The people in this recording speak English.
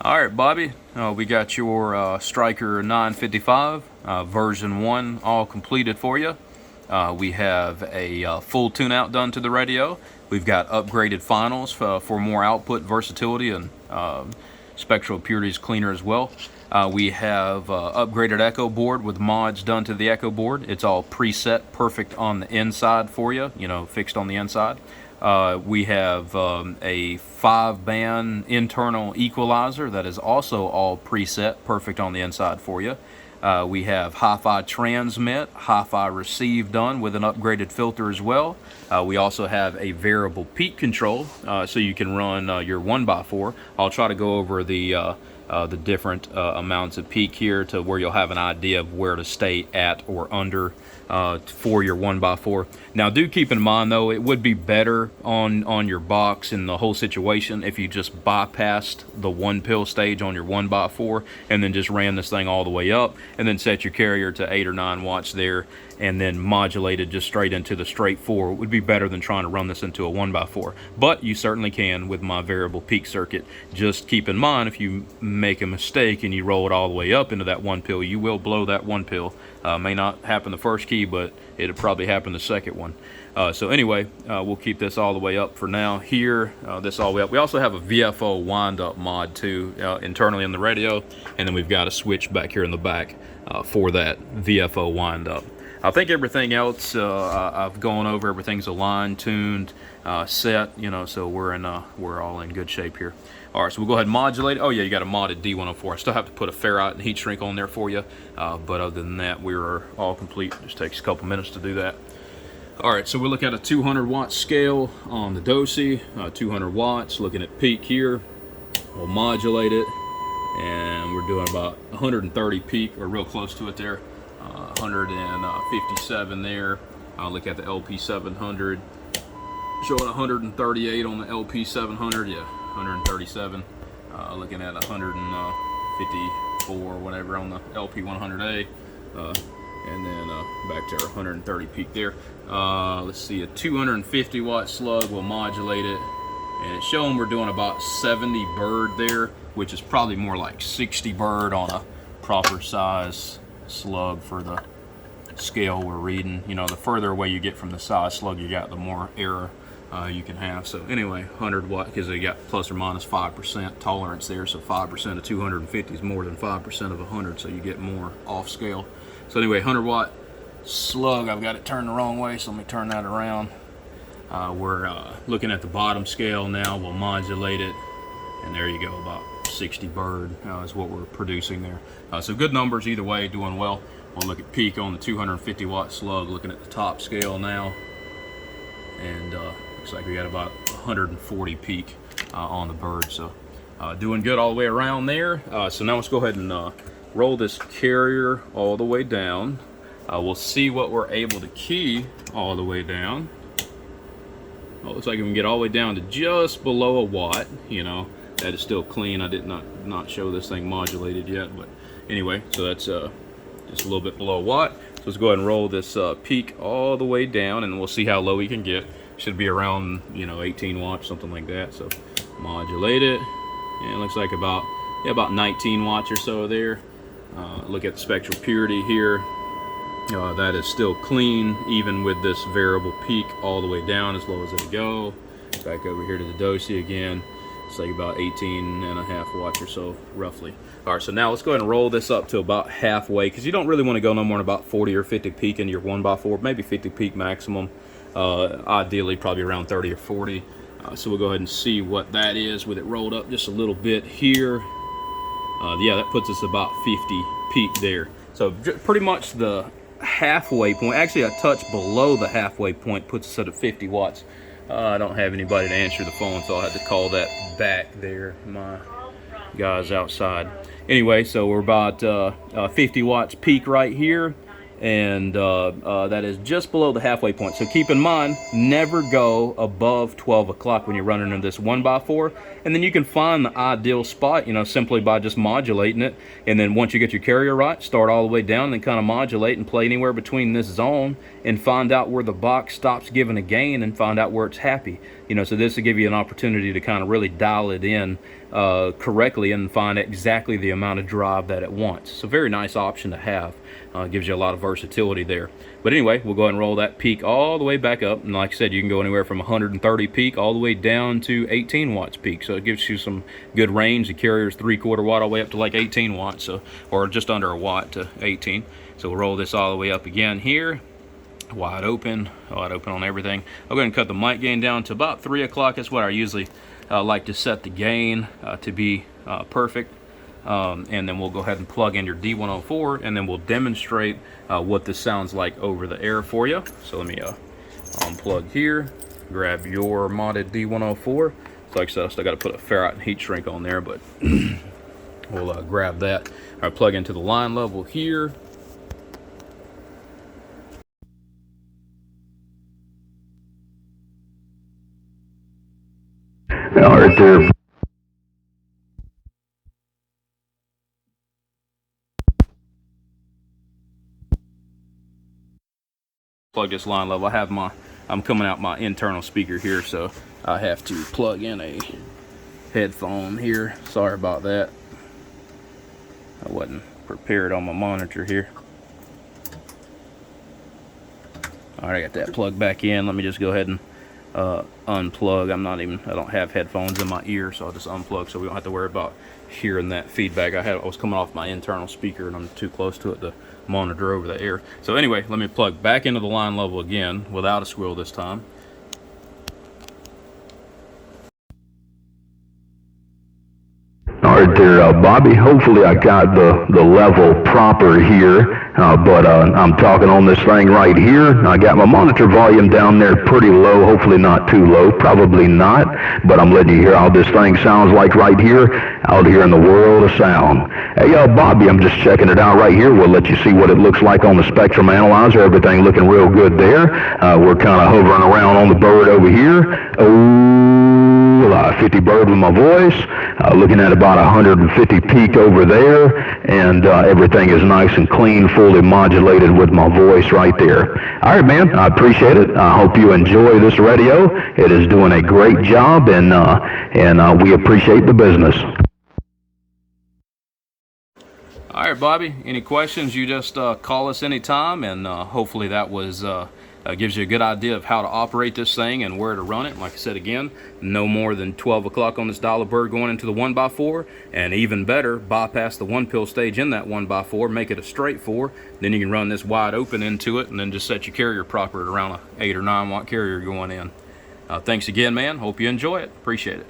All right, Bobby, we got your Stryker 955 version 1 all completed for you. We have a full tune-out done to the radio. We've got upgraded finals for more output versatility and spectral purity is cleaner as well. We have upgraded echo board with mods done to the echo board. It's all preset, perfect on the inside for you, fixed on the inside. We have a 5-band internal equalizer that is also all preset, perfect on the inside for you. We have Hifi Transmit, Hifi Receive done with an upgraded filter as well. We also have a variable peak control, so you can run your 1x4. I'll try to go over the different amounts of peak here to where you'll have an idea of where to stay at or under for your 1x4. Now do keep in mind though, it would be better on your box in the whole situation if you just bypassed the 1 pill stage on your 1x4 and then just ran this thing all the way up and then set your carrier to 8 or 9 watts there and then modulated just straight into the straight 4. It would be better than trying to run this into a 1x4, but you certainly can with my variable peak circuit. Just keep in mind, if you make a mistake and you roll it all the way up into that 1 pill, you will blow that 1 pill. May not happen the first key, but it'll probably happen the second one. So anyway, we'll keep this all the way up for now here, this all the way up. We also have a Vfo Wind Up Mod too, internally in the radio, and then we've got a switch back here in the back for that Vfo Wind Up. I think everything else I've gone over. Everything's aligned, tuned, set. So we're all in good shape here. All right, so we'll go ahead and modulate. Oh yeah, you got a modded D104. I still have to put a ferrite and heat shrink on there for you, but other than that, we're all complete. It just takes a couple minutes to do that. All right, so we look at a 200 watt scale on the Dosi, 200 watts. Looking at peak here, we'll modulate it, and we're doing about 130 peak, or real close to it there. 157 there. I'll look at the LP700, showing 138 on the LP700. Yeah, 137. Looking at 154 whatever on the LP100A, and then back to our 130 peak there. Let's see, a 250 watt slug will modulate it, and it's showing we're doing about 70 bird there, which is probably more like 60 bird on a proper size slug for the scale we're reading. The further away you get from the size slug you got, the more error you can have. So anyway, 100 watt, because they got plus or minus 5% tolerance there, so 5% of 250 is more than 5% of 100, so you get more off scale. So anyway, 100 watt slug, I've got it turned the wrong way, so let me turn that around. We're looking at the bottom scale now. We'll modulate it, and there you go, about 60 bird is what we're producing there. So good numbers either way, doing well. We'll look at peak on the 250 watt slug, looking at the top scale now, and looks like we got about 140 peak on the bird. So doing good all the way around there. So now let's go ahead and roll this carrier all the way down. We'll see what we're able to key all the way down. Well, looks like we can get all the way down to just below a watt. That is still clean. I did not show this thing modulated yet, but anyway, so that's just a little bit below a watt. So let's go ahead and roll this peak all the way down, and we'll see how low we can get. Should be around 18 watts, something like that. So modulate it, and it looks like about 19 watts or so there. Look at the spectral purity here. That is still clean, even with this variable peak all the way down, as low as it'll go. Back over here to the Dosi again. It's like about 18.5 watts or so, roughly. All right, so now let's go ahead and roll this up to about halfway, because you don't really want to go no more than about 40 or 50 peak into your 1x4, maybe 50 peak maximum. Ideally, probably around 30 or 40. So we'll go ahead and see what that is with it rolled up just a little bit here. Yeah, that puts us about 50 peak there. So pretty much the halfway point, actually a touch below the halfway point, puts us at a 50 watts. I don't have anybody to answer the phone, so I had to call that back there. My guys outside. Anyway, so we're about 50 watts peak right here, and that is just below the halfway point. So keep in mind, never go above 12 o'clock when you're running in this 1x4, and then you can find the ideal spot, simply by just modulating it. And then once you get your carrier right, start all the way down and then kind of modulate and play anywhere between this zone and find out where the box stops giving a gain and find out where it's happy. So this will give you an opportunity to kind of really dial it in correctly and find exactly the amount of drive that it wants. It's a very nice option to have. Gives you a lot of versatility there. But anyway, we'll go ahead and roll that peak all the way back up. And like I said, you can go anywhere from 130 peak all the way down to 18 watts peak. So it gives you some good range. The carrier's 3/4 watt all the way up to like 18 watts, so, or just under a watt to 18. So we'll roll this all the way up again here. Wide open on everything. I'll go ahead and cut the mic gain down to about 3 o'clock. That's what I usually like to set the gain to be perfect. And then we'll go ahead and plug in your D104, and then we'll demonstrate what this sounds like over the air for you. So let me unplug here, grab your modded D104. So like I said, I still got to put a ferrite heat shrink on there, but we'll grab that. All right, plug into the line level here. All right there. Plug this line level. I'm coming out my internal speaker here, so I have to plug in a headphone here. Sorry about that. I wasn't prepared on my monitor here. All right, I got that plugged back in. Let me just go ahead and unplug. I don't have headphones in my ear, so I'll just unplug so we don't have to worry about hearing that feedback. I was coming off my internal speaker and I'm too close to it to monitor over the air. So anyway, let me plug back into the line level again without a squirrel this time. All right there, Bobby. Hopefully I got the level proper here, but I'm talking on this thing right here. I got my monitor volume down there pretty low, hopefully not too low, probably not, but I'm letting you hear how this thing sounds like right here, out here in the world of sound. Hey, Bobby, I'm just checking it out right here. We'll let you see what it looks like on the spectrum analyzer. Everything looking real good there. We're kind of hovering around on the bird over here. 50 bird with my voice, looking at about 150 peak over there, and everything is nice and clean, fully modulated with my voice right there. All right, man, I appreciate it. I hope you enjoy this radio. It is doing a great job, and we appreciate the business. All right, Bobby, any questions, you just call us anytime, and hopefully that was gives you a good idea of how to operate this thing and where to run it. Like I said again, no more than 12 o'clock on this dollar bird going into the 1x4, and even better, bypass the 1-pill stage in that 1x4, make it a straight 4, then you can run this wide open into it and then just set your carrier proper at around a 8 or 9 watt carrier going in. Thanks again, man. Hope you enjoy it. Appreciate it.